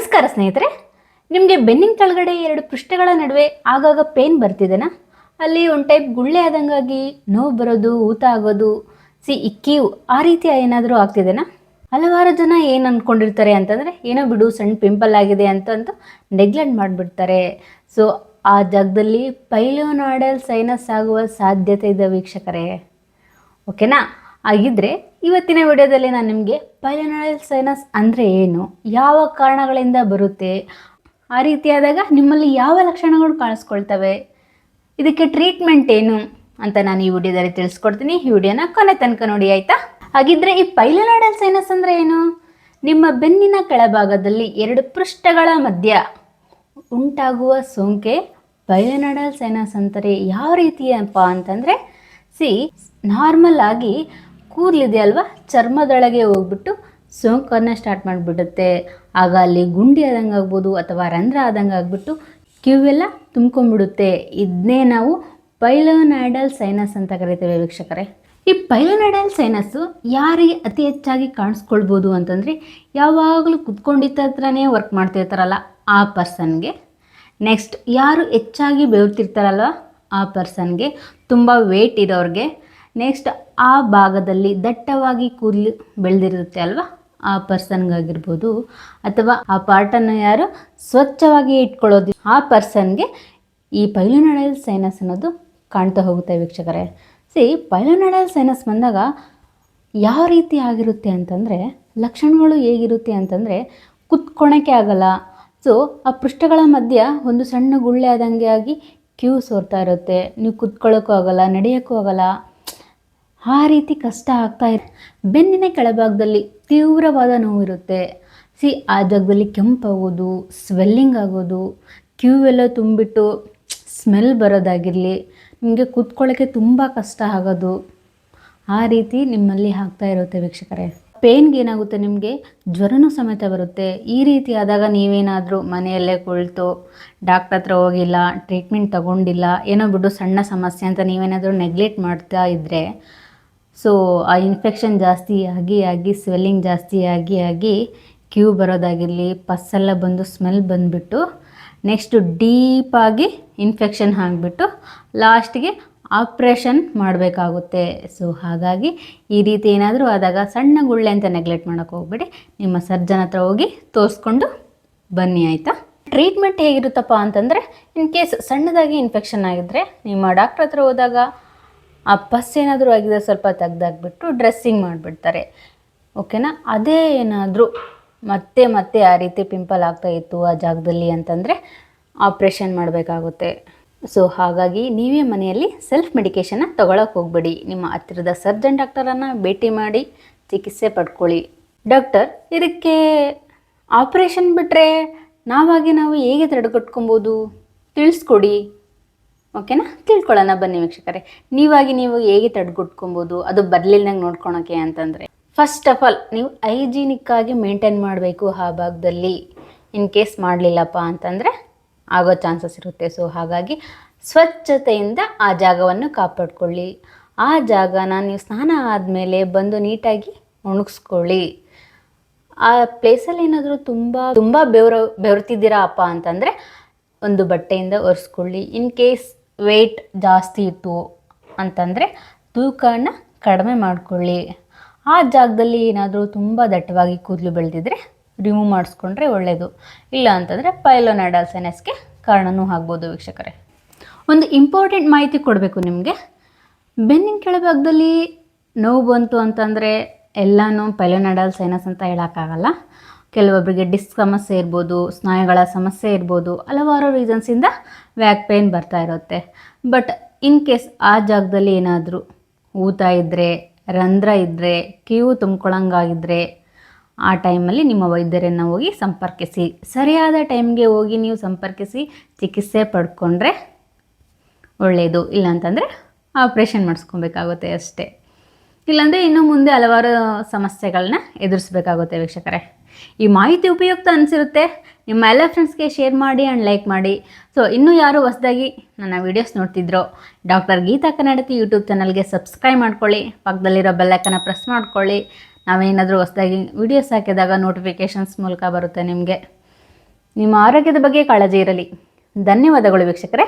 ನಮಸ್ಕಾರ ಸ್ನೇಹಿತರೆ, ನಿಮಗೆ ಬೆನ್ನಿನ ಕೆಳಗಡೆ ಎರಡು ಪೃಷ್ಠಗಳ ನಡುವೆ ಆಗಾಗ ಪೇನ್ ಬರ್ತಿದೆನಾ? ಅಲ್ಲಿ ಒಂದು ಟೈಪ್ ಗುಳ್ಳೆ ಆದಂಗಾಗಿ ನೋವು ಬರೋದು, ಊತ ಆಗೋದು, ಇಕ್ಕಿವು ಆ ರೀತಿ ಏನಾದರೂ ಆಗ್ತಿದೆನಾ? ಹಲವಾರು ಜನ ಏನು ಅಂದ್ಕೊಂಡಿರ್ತಾರೆ ಅಂತಂದರೆ, ಏನೋ ಬಿಡು ಸಣ್ಣ ಪಿಂಪಲ್ ಆಗಿದೆ ಅಂತಂದು ನೆಗ್ಲೆಕ್ಟ್ ಮಾಡಿಬಿಡ್ತಾರೆ. ಸೊ ಆ ಜಾಗದಲ್ಲಿ ಪೈಲೋನಾಯ್ಡಲ್ ಸೈನಸ್ ಆಗುವ ಸಾಧ್ಯತೆ ಇದೆ ವೀಕ್ಷಕರೇ. ಓಕೆನಾ? ಹಾಗಿದ್ರೆ ಇವತ್ತಿನ ವಿಡಿಯೋದಲ್ಲಿ ನಾನು ನಿಮಗೆ ಪೈಲೋನಾಯ್ಡಲ್ ಸೈನಸ್ ಅಂದರೆ ಏನು, ಯಾವ ಕಾರಣಗಳಿಂದ ಬರುತ್ತೆ, ಆ ರೀತಿಯಾದಾಗ ನಿಮ್ಮಲ್ಲಿ ಯಾವ ಲಕ್ಷಣಗಳು ಕಾಣಿಸ್ಕೊಳ್ತವೆ, ಇದಕ್ಕೆ ಟ್ರೀಟ್ಮೆಂಟ್ ಏನು ಅಂತ ನಾನು ಈ ವಿಡಿಯೋದಲ್ಲಿ ತಿಳಿಸ್ಕೊಡ್ತೀನಿ. ಈ ವಿಡಿಯೋನ ಕೊನೆ ತನಕ ನೋಡಿ, ಆಯಿತಾ? ಹಾಗಿದ್ರೆ ಈ ಪೈಲೋನಾಯ್ಡಲ್ ಸೈನಸ್ ಅಂದರೆ ಏನು? ನಿಮ್ಮ ಬೆನ್ನಿನ ಕೆಳಭಾಗದಲ್ಲಿ ಎರಡು ಪೃಷ್ಠಗಳ ಮಧ್ಯ ಉಂಟಾಗುವ ಸೋಂಕೆ ಪೈಲೋನಾಯ್ಡಲ್ ಸೈನಸ್ ಅಂತಾರೆ. ಯಾವ ರೀತಿಯಪ್ಪ ಅಂತಂದರೆ, ನಾರ್ಮಲ್ ಆಗಿ ಕೂದಲಿದೆ ಅಲ್ವಾ, ಚರ್ಮದೊಳಗೆ ಹೋಗ್ಬಿಟ್ಟು ಸೋಂಕನ್ನು ಸ್ಟಾರ್ಟ್ ಮಾಡಿಬಿಡುತ್ತೆ. ಆಗ ಅಲ್ಲಿ ಗುಂಡಿ ಆದಂಗೆ ಆಗ್ಬೋದು ಅಥವಾ ರಂಧ್ರ ಆದಂಗೆ ಆಗ್ಬಿಟ್ಟು ಕಿವೆಲ್ಲ ತುಂಬ್ಕೊಂಡ್ಬಿಡುತ್ತೆ. ಇದನ್ನೇ ನಾವು ಪೈಲೋನಾಯ್ಡಲ್ ಸೈನಸ್ ಅಂತ ಕರಿತೇವೆ ವೀಕ್ಷಕರೇ. ಈ ಪೈಲೋನಾಯ್ಡಲ್ ಸೈನಸ್ಸು ಯಾರಿಗೆ ಅತಿ ಹೆಚ್ಚಾಗಿ ಕಾಣಿಸ್ಕೊಳ್ಬೋದು ಅಂತಂದರೆ, ಯಾವಾಗಲೂ ಕುತ್ಕೊಂಡಿದ್ದ ಹತ್ರನೇ ವರ್ಕ್ ಮಾಡ್ತಿರ್ತಾರಲ್ಲ ಆ ಪರ್ಸನ್ಗೆ, ನೆಕ್ಸ್ಟ್ ಯಾರು ಹೆಚ್ಚಾಗಿ ಬೆವರ್ತಿರ್ತಾರಲ್ವ ಆ ಪರ್ಸನ್ಗೆ, ತುಂಬ ವೇಟ್ ಇರೋರಿಗೆ, ನೆಕ್ಸ್ಟ್ ಆ ಭಾಗದಲ್ಲಿ ದಟ್ಟವಾಗಿ ಕೂದಲು ಬೆಳೆದಿರುತ್ತೆ ಅಲ್ವಾ ಆ ಪರ್ಸನ್ಗಾಗಿರ್ಬೋದು, ಅಥವಾ ಆ ಪಾರ್ಟನ್ನು ಯಾರು ಸ್ವಚ್ಛವಾಗಿ ಇಟ್ಕೊಳ್ಳೋದು ಆ ಪರ್ಸನ್ಗೆ ಈ ಪೈಲೋನಾಯ್ಡಲ್ ಸೈನಸ್ ಅನ್ನೋದು ಕಾಣ್ತಾ ಹೋಗುತ್ತೆ ವೀಕ್ಷಕರೇ. ಪೈಲೋನಾಯ್ಡಲ್ ಸೈನಸ್ ಬಂದಾಗ ಯಾವ ರೀತಿ ಆಗಿರುತ್ತೆ ಅಂತಂದರೆ, ಲಕ್ಷಣಗಳು ಹೇಗಿರುತ್ತೆ ಅಂತಂದರೆ, ಕುತ್ಕೊಳಕ್ಕೆ ಆಗಲ್ಲ. ಸೊ ಆ ಪೃಷ್ಠಗಳ ಮಧ್ಯ ಒಂದು ಸಣ್ಣ ಗುಳ್ಳೆ ಆದಂಗೆ ಆಗಿ ಕ್ಯೂ ಸೋರ್ತಾ ಇರುತ್ತೆ. ನೀವು ಕುತ್ಕೊಳ್ಳೋಕ್ಕೂ ಆಗಲ್ಲ, ನಡೆಯೋಕ್ಕೂ ಆಗಲ್ಲ, ಆ ರೀತಿ ಕಷ್ಟ ಆಗ್ತಾ ಇದೆ. ಬೆನ್ನಿನ ಕೆಳಭಾಗದಲ್ಲಿ ತೀವ್ರವಾದ ನೋವು ಇರುತ್ತೆ. ಆ ಜಾಗದಲ್ಲಿ ಕೆಂಪಾಗೋದು, ಸ್ವೆಲ್ಲಿಂಗ್ ಆಗೋದು, ಕ್ಯೂ ಎಲ್ಲ ತುಂಬಿಟ್ಟು ಸ್ಮೆಲ್ ಬರೋದಾಗಿರಲಿ, ನಿಮಗೆ ಕೂತ್ಕೊಳ್ಳೋಕ್ಕೆ ತುಂಬ ಕಷ್ಟ ಆಗೋದು, ಆ ರೀತಿ ನಿಮ್ಮಲ್ಲಿ ಆಗ್ತಾ ಇರುತ್ತೆ ವೀಕ್ಷಕರೇ. ಪೇನ್ಗೆ ಏನಾಗುತ್ತೆ, ನಿಮಗೆ ಜ್ವರನೂ ಸಮೇತ ಬರುತ್ತೆ. ಈ ರೀತಿ ಆದಾಗ ನೀವೇನಾದರೂ ಮನೆಯಲ್ಲೇ ಕುಳಿತು ಡಾಕ್ಟ್ರ್ ಹತ್ರ ಹೋಗಿಲ್ಲ, ಟ್ರೀಟ್ಮೆಂಟ್ ತೊಗೊಂಡಿಲ್ಲ, ಏನೋ ಬಿಡು ಸಣ್ಣ ಸಮಸ್ಯೆ ಅಂತ ನೀವೇನಾದರೂ ನೆಗ್ಲೆಕ್ಟ್ ಮಾಡ್ತಾ ಇದ್ದರೆ, ಸೊ ಆ ಇನ್ಫೆಕ್ಷನ್ ಜಾಸ್ತಿ ಆಗಿ ಸ್ವೆಲ್ಲಿಂಗ್ ಜಾಸ್ತಿ ಆಗಿ ಕ್ಯೂ ಬರೋದಾಗಿರಲಿ, ಪಸ್ಸೆಲ್ಲ ಬಂದು ಸ್ಮೆಲ್ ಬಂದುಬಿಟ್ಟು ನೆಕ್ಸ್ಟು ಡೀಪಾಗಿ ಇನ್ಫೆಕ್ಷನ್ ಆಗಿಬಿಟ್ಟು ಲಾಸ್ಟಿಗೆ ಆಪ್ರೇಷನ್ ಮಾಡಬೇಕಾಗುತ್ತೆ. ಸೊ ಹಾಗಾಗಿ ಈ ರೀತಿ ಏನಾದರೂ ಆದಾಗ ಸಣ್ಣ ಗುಳ್ಳೆ ಅಂತ ನೆಗ್ಲೆಕ್ಟ್ ಮಾಡೋಕ್ಕೆ ಹೋಗ್ಬೇಡಿ, ನಿಮ್ಮ ಸರ್ಜನ್ ಹತ್ರ ಹೋಗಿ ತೋರಿಸ್ಕೊಂಡು ಬನ್ನಿ, ಆಯಿತಾ? ಟ್ರೀಟ್ಮೆಂಟ್ ಹೇಗಿರುತ್ತಪ್ಪ ಅಂತಂದರೆ, ಇನ್ ಕೇಸ್ ಸಣ್ಣದಾಗಿ ಇನ್ಫೆಕ್ಷನ್ ಆಗಿದ್ದರೆ ನಿಮ್ಮ ಡಾಕ್ಟ್ರ್ ಹತ್ರ ಹೋದಾಗ ಆ ಪಸ್ ಏನಾದರೂ ಆಗಿದೆ ಸ್ವಲ್ಪ ತೆಗ್ದಾಕ್ಬಿಟ್ಟು ಡ್ರೆಸ್ಸಿಂಗ್ ಮಾಡಿಬಿಡ್ತಾರೆ. ಓಕೆನಾ? ಅದೇ ಏನಾದರೂ ಮತ್ತೆ ಆ ರೀತಿ ಪಿಂಪಲ್ ಆಗ್ತಾಯಿತ್ತು ಆ ಜಾಗದಲ್ಲಿ ಅಂತಂದರೆ ಆಪ್ರೇಷನ್ ಮಾಡಬೇಕಾಗುತ್ತೆ. ಸೊ ಹಾಗಾಗಿ ನೀವೇ ಮನೆಯಲ್ಲಿ ಸೆಲ್ಫ್ ಮೆಡಿಕೇಷನ್ನ ತೊಗೊಳಕ್ಕೆ ಹೋಗಬೇಡಿ. ನಿಮ್ಮ ಹತ್ತಿರದ ಸರ್ಜನ್ ಡಾಕ್ಟರನ್ನು ಭೇಟಿ ಮಾಡಿ ಚಿಕಿತ್ಸೆ ಪಡ್ಕೊಳ್ಳಿ. ಡಾಕ್ಟರ್, ಇದಕ್ಕೆ ಆಪ್ರೇಷನ್ ಬಿಟ್ಟರೆ ನಾವು ಹೇಗೆ ತಡೆಗಟ್ಕೊಬೋದು, ತಿಳಿಸ್ಕೊಡಿ. ಓಕೆನಾ? ತಿಳ್ಕೊಳ್ಳೋಣ ಬನ್ನಿ ವೀಕ್ಷಕರೇ. ನೀವು ಹೇಗೆ ತಡೆಗಟ್ಕೊಬೋದು, ಅದು ಬರಲಿಲ್ಲಂಗೆ ನೋಡ್ಕೊಳಕ್ಕೆ ಅಂತಂದರೆ, ಫಸ್ಟ್ ಆಫ್ ಆಲ್ ನೀವು ಹೈಜೀನಿಕ್ಕಾಗಿ ಮೇಂಟೈನ್ ಮಾಡಬೇಕು ಆ ಭಾಗದಲ್ಲಿ. ಇನ್ ಕೇಸ್ ಮಾಡಲಿಲ್ಲಪ್ಪ ಅಂತಂದರೆ ಆಗೋ ಚಾನ್ಸಸ್ ಇರುತ್ತೆ. ಸೊ ಹಾಗಾಗಿ ಸ್ವಚ್ಛತೆಯಿಂದ ಆ ಜಾಗವನ್ನು ಕಾಪಾಡ್ಕೊಳ್ಳಿ. ಆ ಜಾಗನ ನೀವು ಸ್ನಾನ ಆದಮೇಲೆ ಬಂದು ನೀಟಾಗಿ ಒಣಗಿಸ್ಕೊಳ್ಳಿ. ಆ ಪ್ಲೇಸಲ್ಲಿ ಏನಾದರೂ ತುಂಬ ಬೆವರ್ತಿದ್ದೀರಾ ಅಪ್ಪ ಅಂತಂದರೆ ಒಂದು ಬಟ್ಟೆಯಿಂದ ಒರೆಸ್ಕೊಳ್ಳಿ. ಇನ್ ಕೇಸ್ ವೆಯ್ಟ್ ಜಾಸ್ತಿ ಇತ್ತು ಅಂತಂದರೆ ತೂಕನ ಕಡಿಮೆ ಮಾಡಿಕೊಳ್ಳಿ. ಆ ಜಾಗದಲ್ಲಿ ಏನಾದರೂ ತುಂಬ ದಟ್ಟವಾಗಿ ಕೂದಲು ಬೆಳೆದಿದ್ರೆ ರಿಮೂವ್ ಮಾಡಿಸ್ಕೊಂಡ್ರೆ ಒಳ್ಳೆಯದು. ಇಲ್ಲ ಅಂತಂದರೆ ಪೈಲೋನಾಯ್ಡಲ್ ಸೈನಸ್ಗೆ ಕಾರಣವೂ ಆಗ್ಬೋದು ವೀಕ್ಷಕರೇ. ಒಂದು ಇಂಪಾರ್ಟೆಂಟ್ ಮಾಹಿತಿ ಕೊಡಬೇಕು ನಿಮಗೆ. ಬೆನ್ನಿನ ಕೆಳಭಾಗದಲ್ಲಿ ನೋವು ಬಂತು ಅಂತಂದರೆ ಎಲ್ಲನೂ ಪೈಲೋನಾಯ್ಡಲ್ ಸೈನಸ್ ಅಂತ ಹೇಳೋಕ್ಕಾಗಲ್ಲ. ಕೆಲವೊಬ್ಬರಿಗೆ ಡಿಸ್ಕ್ ಸಮಸ್ಯೆ ಇರ್ಬೋದು, ಸ್ನಾಯುಗಳ ಸಮಸ್ಯೆ ಇರ್ಬೋದು, ಹಲವಾರು ರೀಸನ್ಸಿಂದ ಬ್ಯಾಕ್ ಪೇನ್ ಬರ್ತಾ ಇರುತ್ತೆ. ಬಟ್ ಇನ್ ಕೇಸ್ ಆ ಜಾಗದಲ್ಲಿ ಏನಾದರೂ ಊತ ಇದ್ದರೆ, ರಂಧ್ರ ಇದ್ದರೆ, ಕಿವು ತುಂಬ್ಕೊಳ್ಳೋಂಗಾಗಿದ್ದರೆ ಆ ಟೈಮಲ್ಲಿ ನಿಮ್ಮ ವೈದ್ಯರನ್ನು ಹೋಗಿ ಸಂಪರ್ಕಿಸಿ. ಸರಿಯಾದ ಟೈಮ್ಗೆ ಹೋಗಿ ನೀವು ಸಂಪರ್ಕಿಸಿ ಚಿಕಿತ್ಸೆ ಪಡ್ಕೊಂಡ್ರೆ ಒಳ್ಳೆಯದು. ಇಲ್ಲಾಂತಂದರೆ ಆಪ್ರೇಷನ್ ಮಾಡಿಸ್ಕೊಬೇಕಾಗುತ್ತೆ ಅಷ್ಟೇ. ಇಲ್ಲಾಂದರೆ ಇನ್ನು ಮುಂದೆ ಹಲವಾರು ಸಮಸ್ಯೆಗಳನ್ನ ಎದುರಿಸಬೇಕಾಗುತ್ತೆ ವೀಕ್ಷಕರೇ. ಈ ಮಾಹಿತಿ ಉಪಯುಕ್ತ ಅನಿಸಿರುತ್ತೆ, ನಿಮ್ಮ ಎಲ್ಲ ಫ್ರೆಂಡ್ಸ್ಗೆ ಶೇರ್ ಮಾಡಿ ಆ್ಯಂಡ್ ಲೈಕ್ ಮಾಡಿ. ಸೊ ಇನ್ನೂ ಯಾರು ಹೊಸದಾಗಿ ನನ್ನ ವೀಡಿಯೋಸ್ ನೋಡ್ತಿದ್ರೋ, ಡಾಕ್ಟರ್ ಗೀತಾ ಕನ್ನಡತಿ ಯೂಟ್ಯೂಬ್ ಚಾನಲ್ಗೆ ಸಬ್ಸ್ಕ್ರೈಬ್ ಮಾಡ್ಕೊಳ್ಳಿ. ಪಕ್ಕದಲ್ಲಿರೋ ಬೆಲ್ಲೈಕನ್ನ ಪ್ರೆಸ್ ಮಾಡ್ಕೊಳ್ಳಿ. ನಾವೇನಾದರೂ ಹೊಸದಾಗಿ ವೀಡಿಯೋಸ್ ಹಾಕಿದಾಗ ನೋಟಿಫಿಕೇಷನ್ಸ್ ಮೂಲಕ ಬರುತ್ತೆ ನಿಮಗೆ. ನಿಮ್ಮ ಆರೋಗ್ಯದ ಬಗ್ಗೆ ಕಾಳಜಿ ಇರಲಿ. ಧನ್ಯವಾದಗಳು ವೀಕ್ಷಕರೇ.